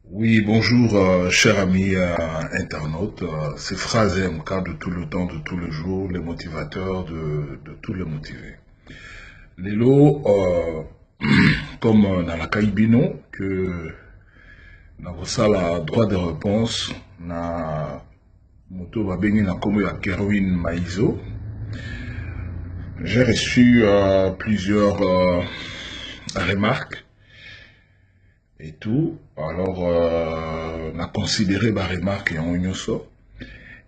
Oui, bonjour, cher ami internaute. C'est Phrase MK de tout le temps, de tous les jours, les motivateurs de tous les motivés. Les lots, comme dans la Caïbino, que dans ça, la droit de réponse, na moto babeni na komo ya Kerwin Maïzo. J'ai reçu plusieurs remarques et tout. Alors, on a considéré ma remarque en Onyoso.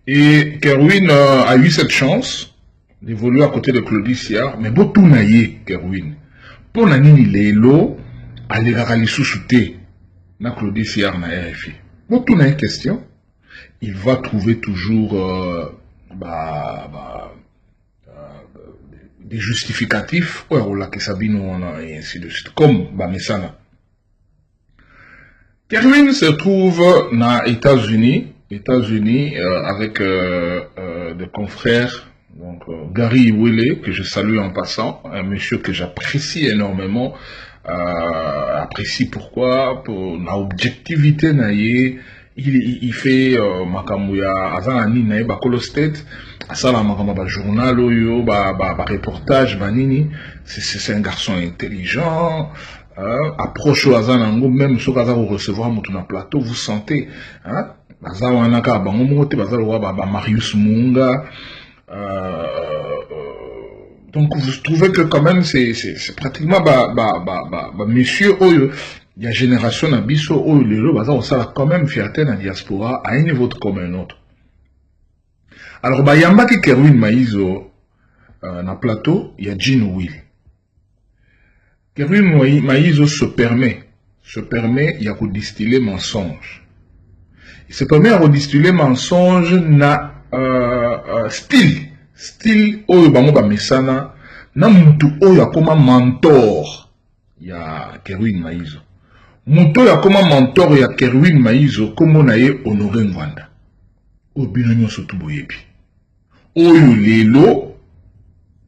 Et Kerwin a eu cette chance d'évoluer à côté de Claudie Siard, mais bon, tout n'a eu Kerwin. Pour nani lelo, aller à l'issouté, na Claudie Siard na RFI. Bon, tout n'a eu question. Il va trouver toujours des justificatifs, et ainsi de suite, comme Mesana. Kerwin se trouve aux États-Unis avec des confrères, donc Gary Iwele, que je salue en passant, un monsieur que j'apprécie énormément. Apprécie pourquoi? Pour l'objectivité naïe. Il fait makamouya azanani naïe bakolo state asala makamaba journal oyo reportage banini. C'est un garçon intelligent. Approche au Azanango, même si vous recevoir mon plateau, vous sentez, hein, Marius Munga, donc vous trouvez que quand même c'est pratiquement monsieur Oyo, il y a génération d'Abisso Oyo, les lots, ça a quand même fierté dans la diaspora à un niveau comme un autre. Alors, yamba qui Kerwin Maïzo, na plateau, il y a Jean Will. Kerwin Maïzo se permet, il y a redistiller mensonge. Il se permet à redistiller mensonge na style oyo bango ba mesana na mutu oyo akoma mentor ya Kerwin Maïzo. Mutu oyo akoma mentor ya Kerwin Maïzo komo na ye Honoré Ngwanda. Oyo bino nyonso tuboyebi. Oyo lelo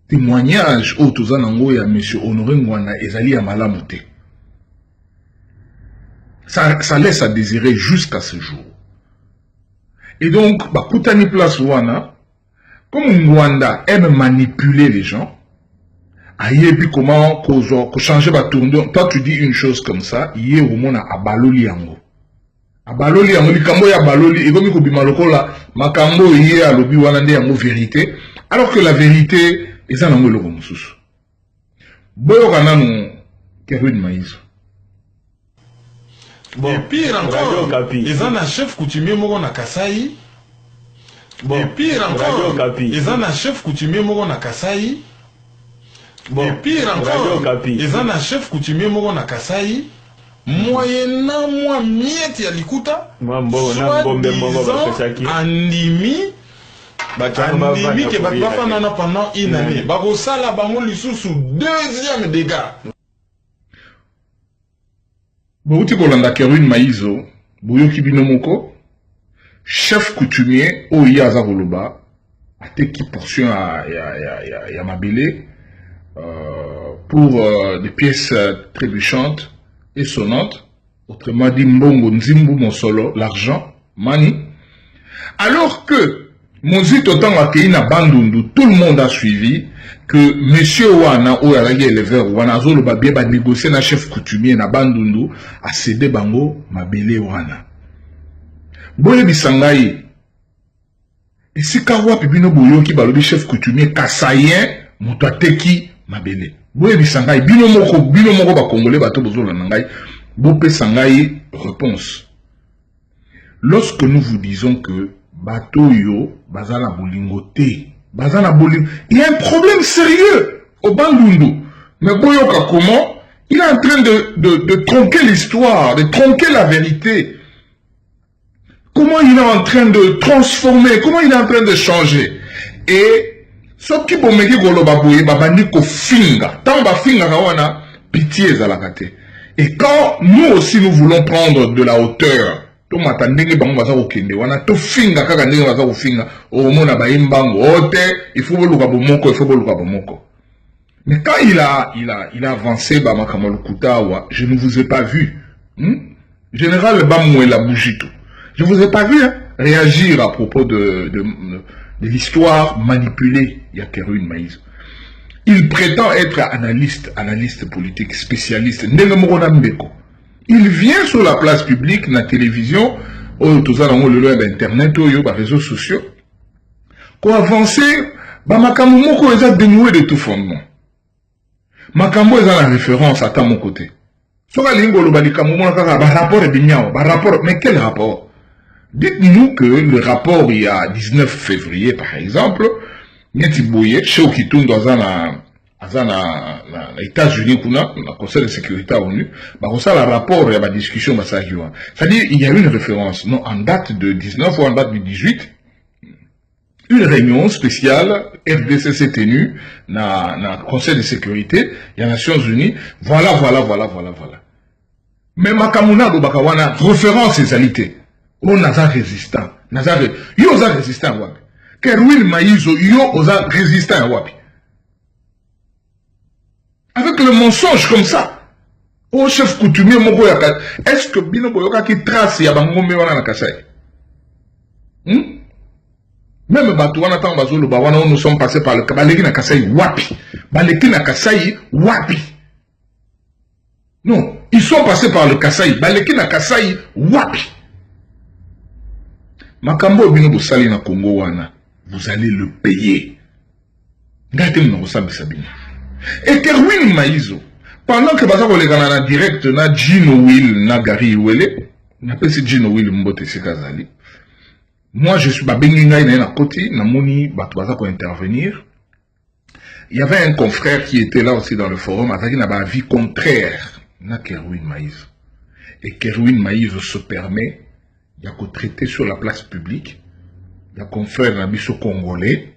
témoignage au Tozanango ya monsieur Honoré Ngwanda ezali ya malamu te. Ça laisse à désirer jusqu'à ce jour. Et donc, Koutani Place Wana, comme Ngwanda aime manipuler les gens, et puis comment changer ma tournure. Toi tu dis une chose comme ça, il y a au monde à Baloli Yango. A Baloli Yango, Likambo ya Baloli, et comme il y a Malokola, Makambo y a l'obi Wanande Yango vérité, alors que la vérité, ils en ont le Romusus. Boyo Kanano, Kerwin Maïzo. Bon, et pire encore, ils ont un chef coutumier moro na Kasai. Bon, et pire encore, ils ont un chef coutumier moro na Kasai. Bon, et pire encore, ils ont un chef coutumier moro na Kasai. Moyennant moi miette ya likuta, soit disant andimi, andimi ke bakwafa nana pendant une année. Bakosala bango lisusu deuxième dégât. Bouti Kolanda Kerwin Maïzo, Bouyoki Binomoko, chef coutumier, Oya Azaroloba, a été qui portion à Yamabele, pour des pièces trébuchantes et sonnantes, autrement dit Mbongo Nzimbu Monsolo, l'argent, Mani, alors que Mozi Totan Akeina Bandundu, tout le monde a suivi que monsieur Wana, ou Aragi éleveur, Wana Zolo Babie, va négocier na chef coutumier na Bandundu, a cédé bango, Mabele Wana. Boye Bisangaï, et si Kawa Pibino Boyoki, balobi chef coutumier, Kassayen, Moutouateki, Mabele. Boye Bisangaï, Bino Moko, ba Congolais, Bato Bozola Nangaï, Bopé Sangaï, réponse. Lorsque nous vous disons que Bato Yo, Bazala Bolingote, Bazala Bolingote, il y a un problème sérieux au Bandundu. Mais Boyoka, comment? Il est en train de tronquer l'histoire, de tronquer la vérité. Comment il est en train de transformer, comment il est en train de changer. Et, sauf qui bomeki goloba boye, babandi ko finga. Tant ba finga kawana, pitié zalakate. Et quand nous aussi nous voulons prendre de la hauteur, to matandenge bango baza kokende wana to finga kaka ndenge baza kofinga omona ba imbango ote il faut boluka bomoko. Mais quand il a avancé ba makamalo kutawa, je ne vous ai pas vu. Général Bamouela Boujito. Je vous ai pas vu réagir à propos de l'histoire manipulée Yakerouine Maïs. Il prétend être analyste politique, spécialiste. Il vient sur la place publique, la télévision, internet, les réseaux sociaux, pour avancer, makambo moko eza dénoué de tout fondement. Makambo eza la référence à mon côté. Soka lingo lobalika momo kaka rapport rapport, mais quel rapport? Dites-nous que le rapport il y a 19 février par exemple, Nyati Boye, chez Okitoun dans les États-Unis, le Conseil de sécurité ONU, ça le rapport et la discussion, c'est-à-dire il y a une référence, non, en date de 19 ou en date de 18, une réunion spéciale RDC tenue dans le Conseil de sécurité, il y a les Nations Unies, voilà. Mais Makamuna Bakawana, référence et alité. On a résistant. Yo oza résistant wapi. Kerouine Maïzo, yo oza résistant wapi. Avec le mensonge comme ça. Au chef coutumier moko yaka. Est-ce que bino boyoka qui trace ya bangombe wana na Kasai? Même Batouana tant bazolo bawana nous sommes passés par le Baleki na Kasai wapi. Baleki na Kasai wapi. Non, ils sont passés par le Kasai. Baleki na Kasai wapi. Makambo bino bosali na Congo wana, vous allez le payer. Gardez mon sabine. Et Kerouine Maïzo, pendant que baza kolegana na direct na Gino Will na Gary Wele, na pesi Gino Will mbote sekazali. Moi je suis babengi ngai na koti na moni bato baza ko intervenir. Il y avait un confrère qui était là aussi dans le forum, avec un avis contraire na Kerouine Maïzo. Et Kerouine Maïzo se permet il y a qu'à traiter sur la place publique, il y a qu'on fait un biseau congolais,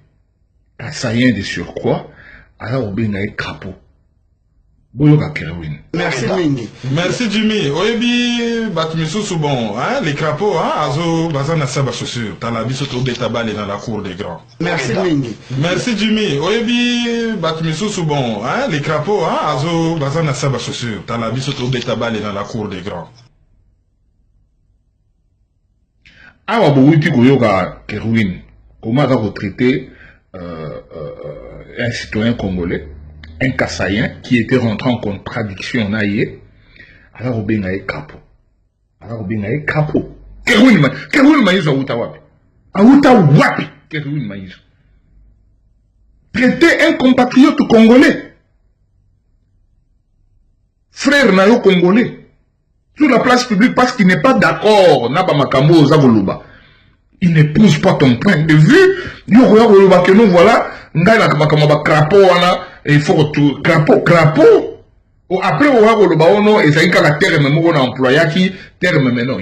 assaillant de surcroît, alors on a un crapaud. Merci Mingi. Merci Jimmy. Oyebi batmiso soubon, hein, les crapauds, hein, azo bazana saba chaussure, t'as la biseau trop bétabale dans la cour des grands. Merci Mingi. Merci Jimmy. Oyebi batmiso soubon, hein, les crapauds, hein, azo bazana saba chaussure, t'as la biseau trop bétabale dans la cour des grands. Awa bouti koyoka Kerouine, comment va traiter un citoyen congolais, un Kassaïen qui était rentré en contradiction naïe, alors on a capo. Kerouine Maïzo Aouta Wapi. Aouta Wapi, Kerouine Maïzo. Traiter un compatriote congolais, frère nayo congolais, sur la place publique parce qu'il n'est pas d'accord, il n'épouse pas ton point de vue. Voilà, il faut tout crapaud. Après, il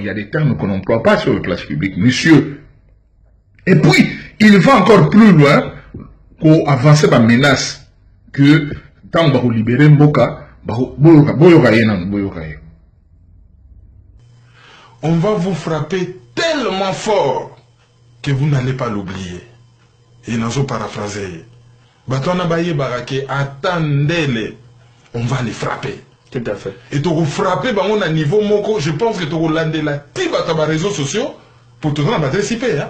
y a des termes qu'on n'emploie pas sur la place publique, monsieur. Et puis, il va encore plus loin pour avancer la menace que tant que vous libérez Mboka, on va vous frapper tellement fort que vous n'allez pas l'oublier. Et nous avons paraphrasé. Batona Baye Barake, attendez-les. On va les frapper. Tout à fait. Et tu vas frapper, on a niveau moko. Je pense que tu vas lander la tiba à réseaux sociaux pour te rendre participer.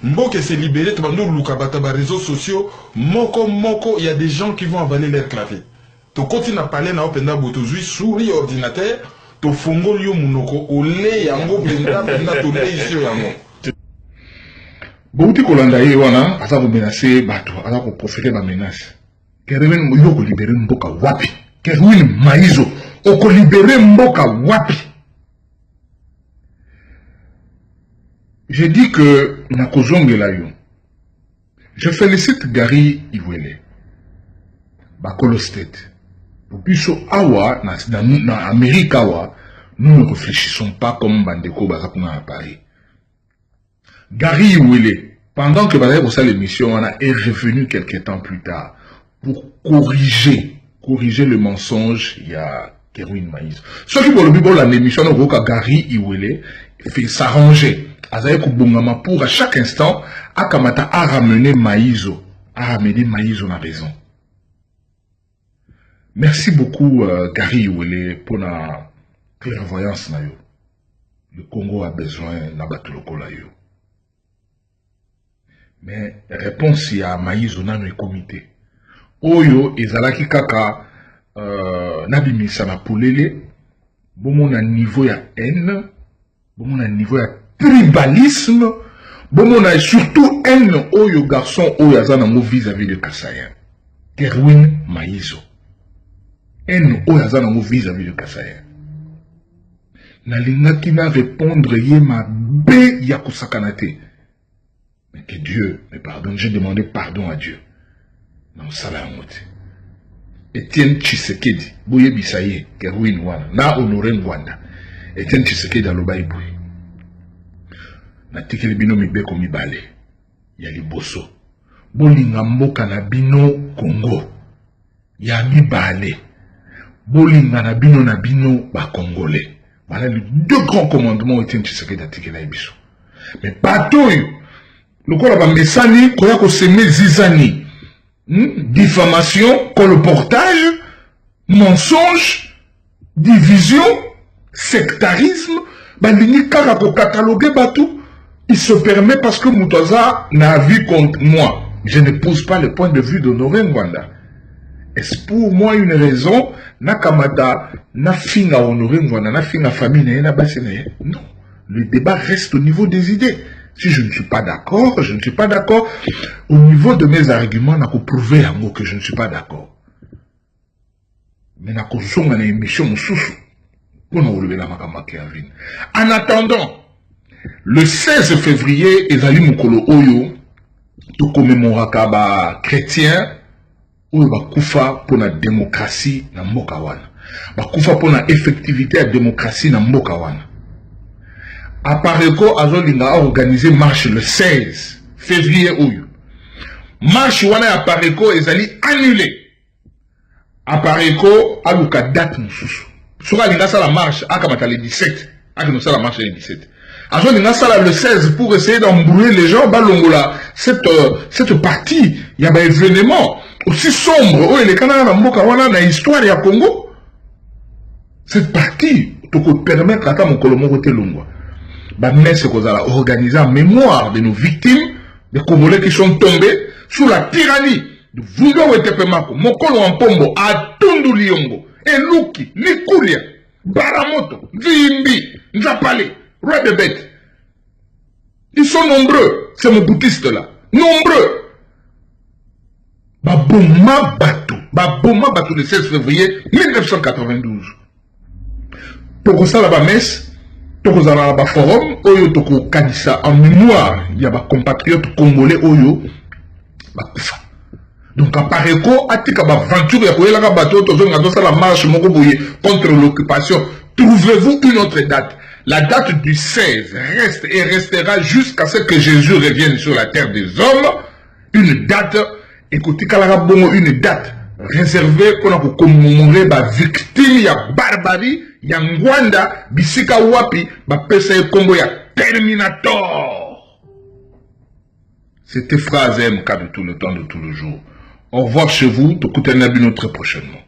Mboke s'est libéré, tu vas nous louka réseaux sociaux. Moko, il y a des gens qui vont avaler leur clavier. Tu continues à parler dans Openda Boutouzoui, souris ordinateur. To fongo liyo munoko ole yango benda to le ici yango. Bouti kolanda ye wana asa ko menacer bato asa ko profiter ba menace. Kerouine yo ko libérer mboka wapi? Kerouine Maïzo o ko libérer mboka wapi? Je dis que na kozongela yo. Je félicite Gary Iwele. Bakolo State. Puisque awa na Amérique awa, nous ne réfléchissons pas comme Bandeko Bazakuna à Paris. Gary Iwele, pendant que Bazak Ossa l'émission est revenu quelques temps plus tard pour corriger le mensonge, il y a Kerouine Maïzo. Ce qui pour le bible l'émission Gary Iwele fait s'arranger. Azaye Kubungama pour à chaque instant Akamata a ramené Maïzo na raison. Merci beaucoup, Gary Iwele, pour la clairvoyance. Le Congo a besoin d'Abatulokolayo. Yo. Mais réponse y a maïs on a nos comités. Oyo ezalaki kaka nabimisa na pulele. Bon na niveau ya haine, bon na niveau ya tribalisme, bon na surtout haine oyo garçon oyo azana vis-à-vis de Kasayen. Kerwin Maïzo. Haine oyo azana vis-à-vis de Kasayen. Nalingaki na répondre ye ma bé ya kusakanate. Mais que Dieu me pardonne, j'ai demandé pardon à Dieu. Non, ça l'a monté. Etienne Tshisekedi, Bouye Bisaye, Kerwin Wana, na honoré Ngwanda. Etienne Tshisekedi aloba ibouye. Na tikeli bino mibeko mibale. Ya liboso. Bolinga mboka na bino Congo. Ya mibale. Bolinga na bino ba Congolais. Voilà les deux grands commandements Etienne Tshisekedi a tikeli ibiso. Mais bateau le quoi la mesani, koya ko seme zizani. Diffamation, colportage, mensonge, division, sectarisme, bandini kaka ko cataloguer batou, il se permet parce que Moutaza n'a vu contre moi. Je ne pose pas le point de vue d'Honoré Ngwanda. Est-ce pour moi une raison, Nakamada, na finga Honoré Ngwanda, na finga famille, na bassene? Non. Le débat reste au niveau des idées. Si je ne suis pas d'accord, je ne suis pas d'accord. Au niveau de mes arguments, je peux prouver que je ne suis pas d'accord. Mais je suis une émission en attendant, le 16 février, Ezali Mukolo Oyo, tout commémoraka ba chrétien, Oyo ba kufa pour la démocratie na mboka wana. Ba kufa pour la effectivité de la démocratie na mboka wana. Apareko Azolinga a organisé marche le 16 février Oyo. Marche wana Apareko ezali annulé. Apareko a luka date mususu. Sura linga sa la marche akamata le 17. Akino sa la marche le 17. Azolinga sa la le 16 pour essayer d'embrouiller les gens balongola cette partie. Il y a un événement aussi sombre où les Canadiens na mboka wana na histoire ya Congo. Cette partie toko permettre ata mokolo moko te longwa. Mais c'est qu'on a organisé en mémoire de nos victimes, des Congolais qui sont tombés sous la tyrannie de Vunga Wetepemako, Mokolo Ampombo, Atundu Liongo, Eluki, Likuria, Baramoto, Vimbi, Nzapale, Roi de Bête. Ils sont nombreux, ces Mobutistes-là. Nombreux. Baboma Batou le 16 février 1992. Pour ça, la messe, tokozala ba forum oyo toko kanisa en mémoire ya ba compatriotes congolais oyo ba kufa. Donc apareko atika ba aventure ya koyela ka bato tozonga dosa la marche moko boye contre l'occupation. Trouvez-vous une autre date? La date du 16 reste et restera jusqu'à ce que Jésus revienne sur la terre des hommes. Une date, écoutez kalaka bongo, une date réservée pour commémorer ba victime ya barbarie. Yangwanda, Bisika Wapi, Bapesa Kombo ya Terminator. C'était phrase MK de tout le temps, de tout le jour. Au revoir chez vous, Tokoutenabi très prochainement.